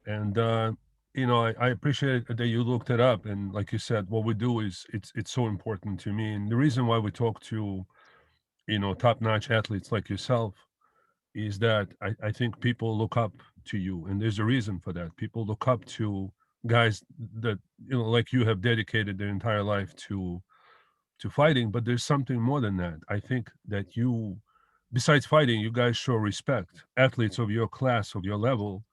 And I appreciate that you looked it up. And like you said, what we do is it's so important to me. And the reason why we talk to top-notch athletes like yourself is that I think people look up to you, and there's a reason for that. People look up to guys that like you, have dedicated their entire life to fighting. But there's something more than that. I think that you, besides fighting, you guys show respect. Athletes of your class, of your level,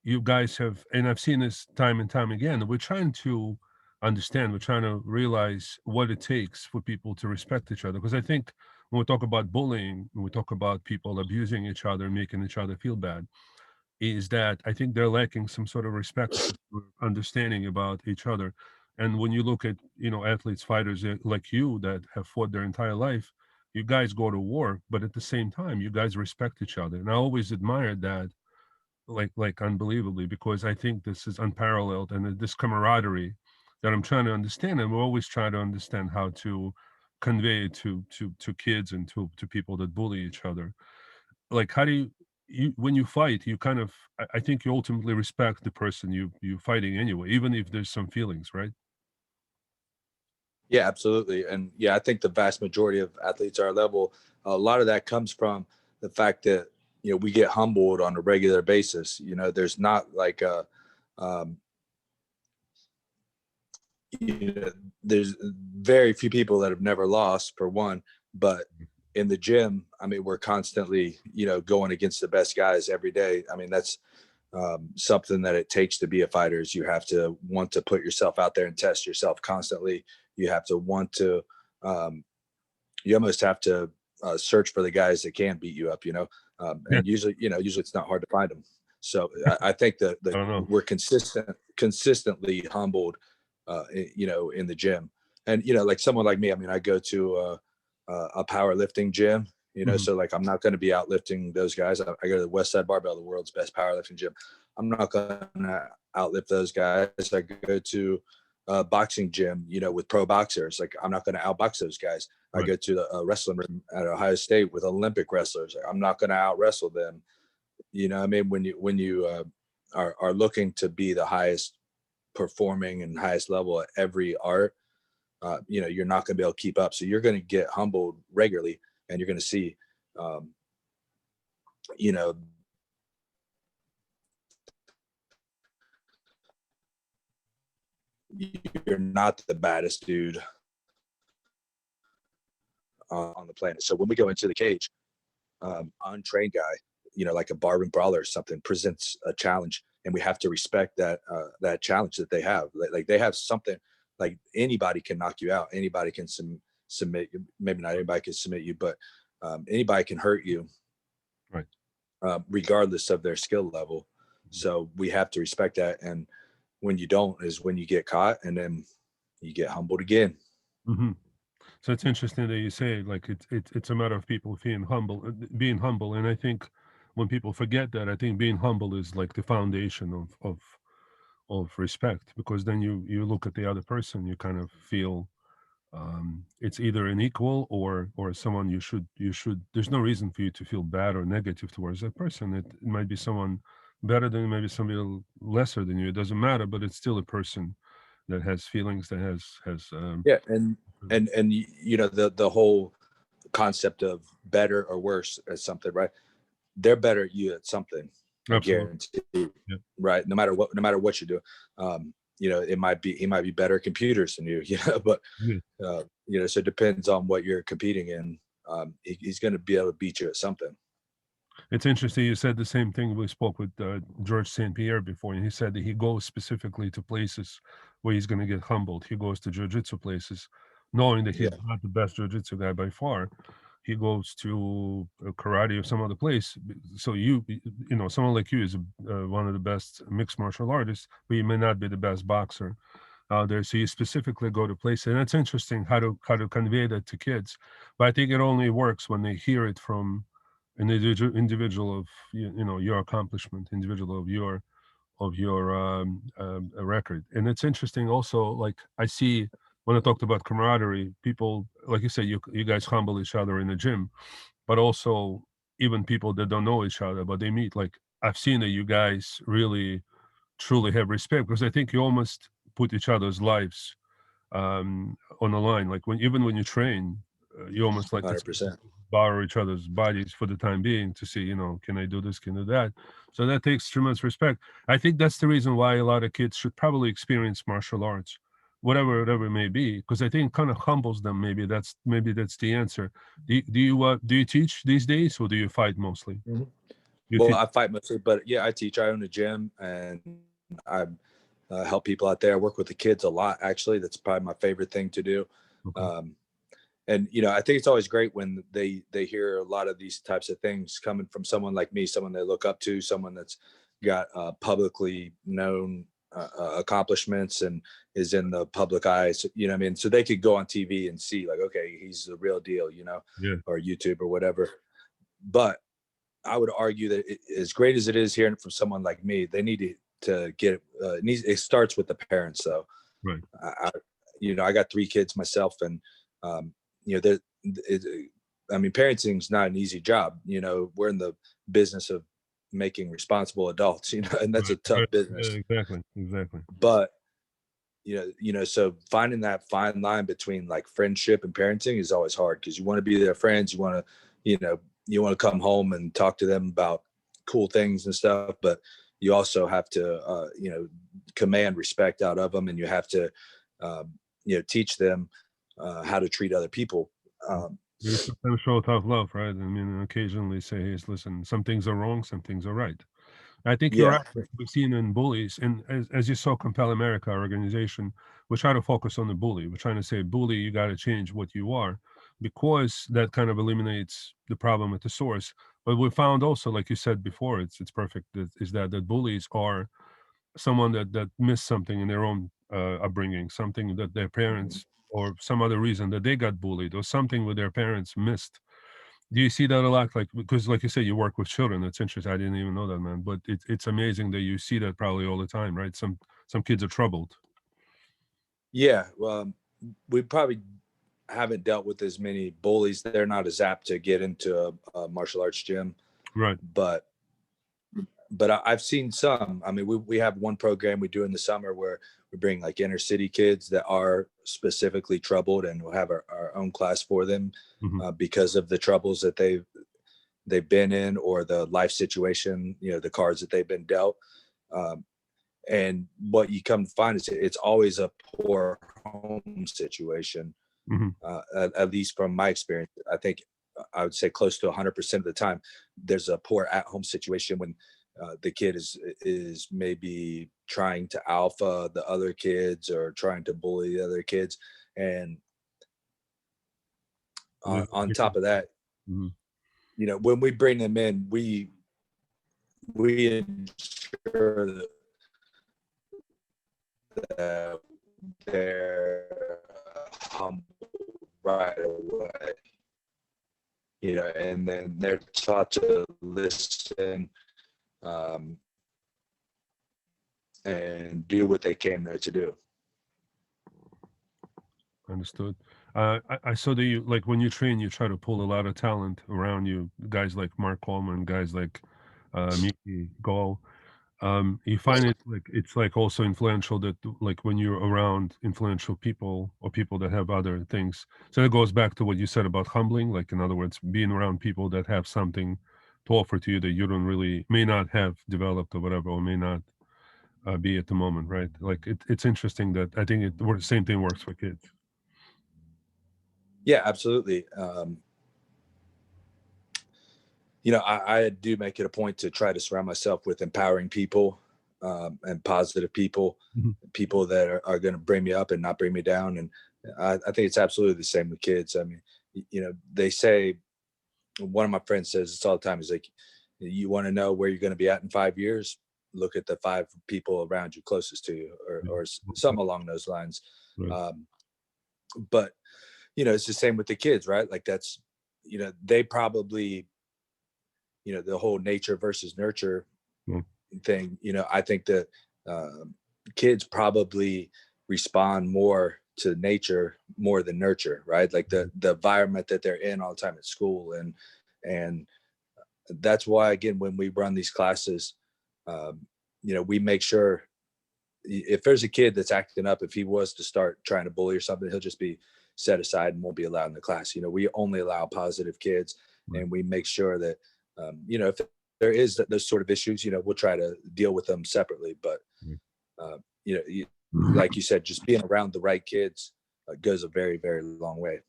you guys have, and I've seen this time and time again. We're trying to understand, we're trying to realize what it takes for people to respect each other. Because I think when we talk about bullying, when we talk about people abusing each other, making each other feel bad, is that I think they're lacking some sort of respect, or understanding about each other. And when you look at, athletes, fighters like you that have fought their entire life, you guys go to war, but at the same time, you guys respect each other. And I always admired that, like unbelievably, because I think this is unparalleled, and this camaraderie that I'm trying to understand, and we're always trying to understand how to convey it to kids and to people that bully each other. Like, how do you when you fight, you kind of, I think you ultimately respect the person you fighting anyway, even if there's some feelings, right? Yeah, absolutely. And yeah, I think the vast majority of athletes at our level, a lot of that comes from the fact that, we get humbled on a regular basis. There's not like um, you know, there's very few people that have never lost, for one. But in the gym, I mean, we're constantly, going against the best guys every day. I mean, that's something that it takes to be a fighter. Is you have to want to put yourself out there and test yourself constantly. You have to want to, um, you almost have to search for the guys that can beat you up, Yeah, and usually it's not hard to find them. So I think that I don't know. we're consistently humbled, in the gym. And like someone like me, I mean, I go to a powerlifting gym, Hmm. so like I'm not going to be outlifting those guys. I go to the West Side Barbell, the world's best powerlifting gym. I'm not going to outlift those guys. I go to a boxing gym, with pro boxers. Like I'm not going to outbox those guys. I Right. go to the wrestling room at Ohio State with Olympic wrestlers. Like, I'm not going to out wrestle them. I mean, when you are looking to be the highest performing and highest level at every art, you're not going to be able to keep up. So you're going to get humbled regularly, and you're going to see, um, you know, you're not the baddest dude on the planet. So when we go into the cage, untrained guy, like a barroom brawler or something, presents a challenge, and we have to respect that challenge that they have. Like they have something. Like anybody can knock you out. Anybody can submit you. Maybe not anybody can submit you, but anybody can hurt you, Right. regardless of their skill level. So we have to respect that. And when you don't, is when you get caught, and then you get humbled again. Hmm. So it's interesting that you say, like, it's a matter of people being humble, and I think when people forget that, I think being humble is like the foundation of respect, because then you look at the other person, you kind of feel, it's either an equal or someone you should. There's no reason for you to feel bad or negative towards that person. It might be someone better than you, maybe somebody lesser than you. It doesn't matter, but it's still a person that has feelings, that has Yeah, and the whole concept of better or worse at something, right? They're better at you at something, I absolutely. guarantee. Yeah. Right? No matter what you do, it might be he might be better at computers than you, but Yeah. so it depends on what you're competing in. He's going to be able to beat you at something. It's interesting. You said the same thing. We spoke with George St. Pierre before, and he said that he goes specifically to places where he's going to get humbled. He goes to jiu-jitsu places, knowing that he's Yeah, not the best jiu-jitsu guy by far. He goes to karate or some other place. So someone like you is one of the best mixed martial artists, but you may not be the best boxer out there. So you specifically go to places, and that's interesting how to convey that to kids. But I think it only works when they hear it from an individual of your accomplishment, individual of your record. And it's interesting also, like, I see when I talked about camaraderie, people, like you said, you guys humble each other in the gym, but also even people that don't know each other, but they meet. Like, I've seen that you guys really truly have respect, because I think you almost put each other's lives on the line. Like even when you train, you almost like it's 100%. borrow each other's bodies for the time being to see, can I do this, can I do that. So that takes tremendous respect. I think that's the reason why a lot of kids should probably experience martial arts, whatever it may be, because I think it kind of humbles them. Maybe that's the answer. Do you teach these days, or do you fight mostly? Mhm. You Well, teach. I fight mostly, but yeah, I teach. I own a gym, and I help people out there. I work with the kids a lot, actually. That's probably my favorite thing to do. Okay. Um, and I think it's always great when they hear a lot of these types of things coming from someone like me, someone they look up to, someone that's got publicly known accomplishments and is in the public eyes. You know what I mean? So they could go on TV and see, like, okay, he's the real deal, Yeah. or YouTube or whatever. But I would argue that as great as it is hearing it from someone like me, they need to get it starts with the parents, though. Right. I I got 3 kids myself, and um, there. I mean, parenting's not an easy job. We're in the business of making responsible adults. And that's a Right. tough Right. Yeah, business. exactly. But so finding that fine line between like friendship and parenting is always hard, because you want to be their friends. You want to, you want to come home and talk to them about cool things and stuff, but you also have to, command respect out of them, and you have to, um, teach them how to treat other people. Um, You sometimes show tough love, right? I mean, occasionally say, "Hey, listen, some things are wrong, some things are right." I think you're yeah, right. We've seen in bullies, and as you saw, Compel America, our organization, we're trying to focus on the bully. We're trying to say, bully, you got to change what you are, because that kind of eliminates the problem at the source. But we found also, like you said before, it's perfect. Is that bullies are someone that missed something in their own upbringing, something that their mhm. parents or some other reason that they got bullied, or something with their parents missed. Do you see that a lot? Like, because like you say, you work with children. That's interesting. I didn't even know that, man. But it's amazing that you see that probably all the time, right? Some kids are troubled. Yeah. Well, we probably haven't dealt with as many bullies. They're not as apt to get into a martial arts gym, Right. but I've seen some. I mean, we have one program we do in the summer where we bring like inner city kids that are specifically troubled, and we'll have our own class for them Hmm. because of the troubles that they've been in, or the life situation, the cards that they've been dealt. Um, and what you come to find is it's always a poor home situation. Hmm. At least from my experience, I think I would say close to 100% of the time, there's a poor at-home situation when the kid is maybe trying to alpha the other kids, or trying to bully the other kids, and on top of that, Hmm. when we bring them in, we ensure that they're humble right away, and then they're taught to listen, um, and do what they came there to do. Understood. I saw that you, like, when you train, you try to pull a lot of talent around you. Guys like Mark Coleman, guys like Mickey Gall. You find it like it's like also influential that, like, when you're around influential people or people that have other things. So it goes back to what you said about humbling, like, in other words, being around people that have something to offer to you that you don't really may not have developed or whatever, or may not be at the moment, right? Like, it's interesting that I think same thing works for kids. Yeah, absolutely. I do make it a point to try to surround myself with empowering people, and positive people, Mhm. people that are going to bring me up and not bring me down. And I think it's absolutely the same with kids. I mean, they say, one of my friends says this all the time. He's like, you want to know where you're going to be at in 5 years? Look at the 5 people around you closest to you, or, Yeah. or something along those lines. Right. Um, but it's the same with the kids, right? Like, that's, they probably, the whole nature versus nurture Yeah. thing. I think that kids probably respond more to nature more than nurture, right? Like the environment that they're in all the time at school, and that's why, again, when we run these classes, um, we make sure if there's a kid that's acting up, if he was to start trying to bully or something, he'll just be set aside and won't be allowed in the class. We only allow positive kids, Right. and we make sure that, if there is those sort of issues, we'll try to deal with them separately. But, Right. uh, like you said, just being around the right kids goes a very, very long way.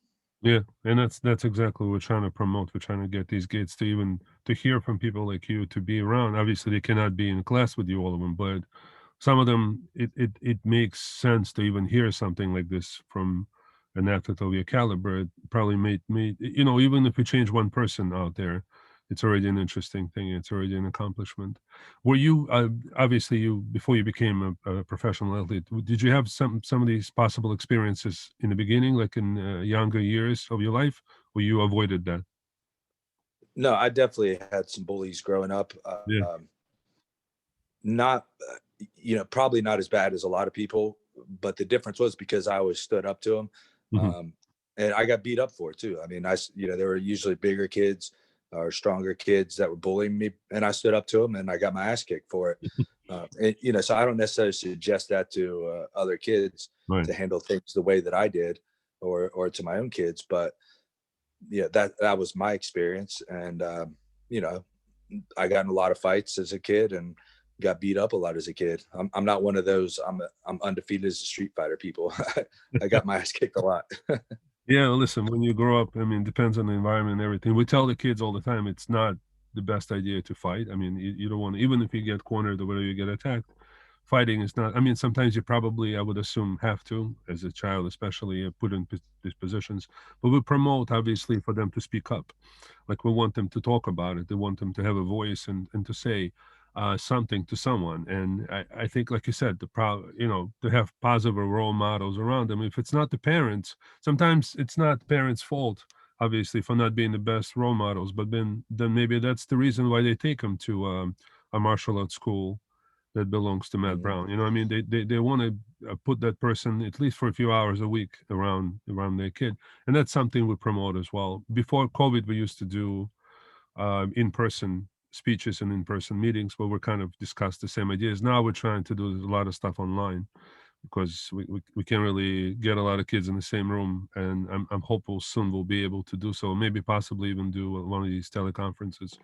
Yeah, and that's exactly what we're trying to promote. We're trying to get these kids to even to hear from people like you, to be around. Obviously, they cannot be in class with you, all of them, but some of them, it makes sense to even hear something like this from an athlete of your caliber. It probably made even if you change one person out there, it's already an interesting thing. It's already an accomplishment. Were you obviously, you before you became a professional athlete? Did you have some of these possible experiences in the beginning, like in younger years of your life, or you avoided that? No, I definitely had some bullies growing up. Yeah. Not, probably not as bad as a lot of people, but the difference was because I always stood up to them. Hmm. Um, and I got beat up for it too. I mean, there were usually bigger kids or stronger kids that were bullying me, and I stood up to them, and I got my ass kicked for it. So I don't necessarily suggest that to other kids Right. to handle things the way that I did, or to my own kids. But yeah, that was my experience, and you know, I got in a lot of fights as a kid and got beat up a lot as a kid. I'm not one of those. I'm undefeated as a street fighter people. I got my ass kicked a lot. Yeah, well, listen, when you grow up, I mean, depends on the environment and everything. We tell the kids all the time it's not the best idea to fight. I mean, you don't want to, even if you get cornered or whether you get attacked, fighting is not, I mean, sometimes you probably, I would assume, have to, as a child, especially, put in these positions. But we promote, obviously, for them to speak up. Like, we want them to talk about it. They want them to have a voice and to say something to someone. And I think, like you said, to have positive role models around them. If it's not the parents, sometimes it's not parents' fault, obviously, for not being the best role models. But then maybe that's the reason why they take them to a martial arts school that belongs to Matt Mhm. Brown. You know, what I mean, they want to put that person at least for a few hours a week around their kid, and that's something we promote as well. Before COVID, we used to do in-person speeches and in-person meetings where we kind of discuss the same ideas. Now we're trying to do a lot of stuff online because we can't really get a lot of kids in the same room, and I'm hopeful soon we'll be able to do so. Maybe possibly even do one of these teleconferences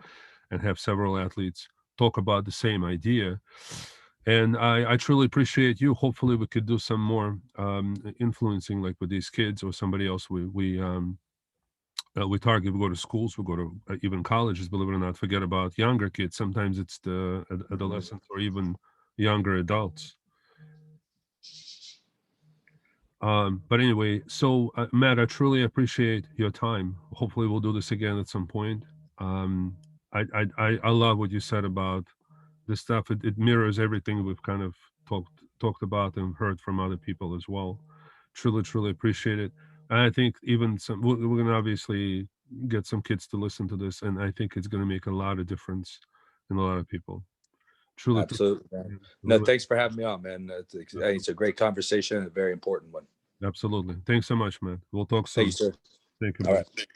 and have several athletes talk about the same idea. And I truly appreciate you. Hopefully, we could do some more influencing, like with these kids or somebody else. We target. We go to schools. We go to even colleges. Believe it or not, forget about younger kids. Sometimes it's the Mhm. adolescents or even younger adults. But anyway, so Matt, I truly appreciate your time. Hopefully, we'll do this again at some point. Um, I love what you said about this stuff. It mirrors everything we've kind of talked about and heard from other people as well. Truly appreciate it. And I think even we're going to obviously get some kids to listen to this, and I think it's going to make a lot of difference in a lot of people. Truly appreciate Absolutely, it, man. man. No, thanks for having me on, man. It's a great conversation and a very important one. Absolutely. Thanks so much, man. We'll talk Thank you, soon. sir. Thank you, All brother. right.